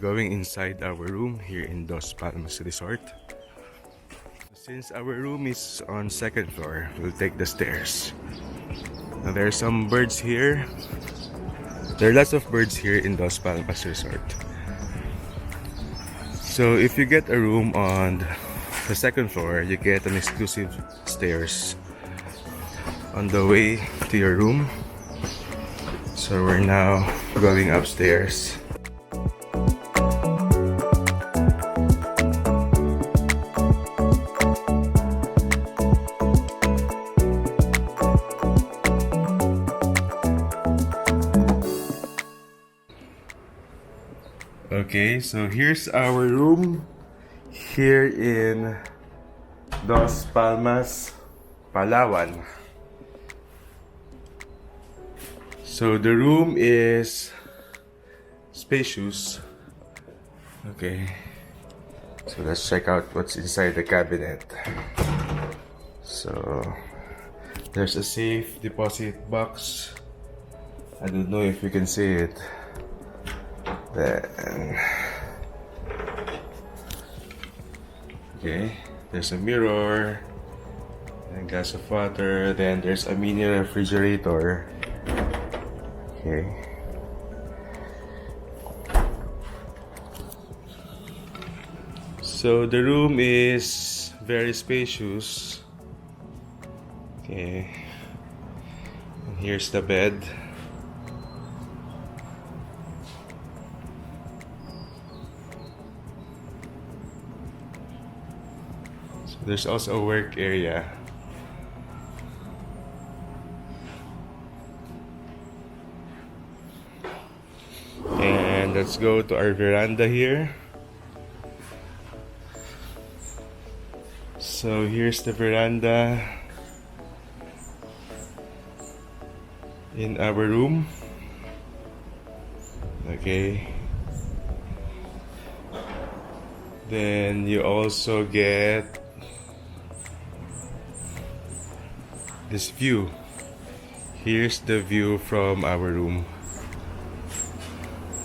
going inside our room here in Palmas Resort. Since our room is on second floor, we'll take the stairs. Now there are some birds here. There are lots of birds here in Palmas Resort. So if you get a room on the second floor, you get an exclusive stairs on the way to your room. So we're now going upstairs. Okay, so here's our room here in Palmas Palawan. So the room is spacious. Okay, so let's check out what's inside the cabinet. So there's a safe deposit box. I don't know if you can see it. Then, okay, there's a mirror, and a glass of water. Then there's a mini refrigerator. Okay. So the room is very spacious. Okay. And here's the bed. There's also a work area. And let's go to our veranda here. So here's the veranda in our room. Okay. Then you also get this view. Here's the view from our room.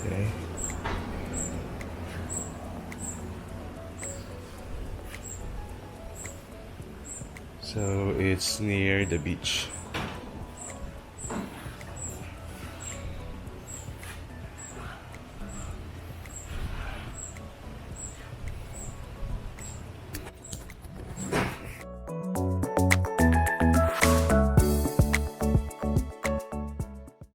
Okay. So it's near the beach.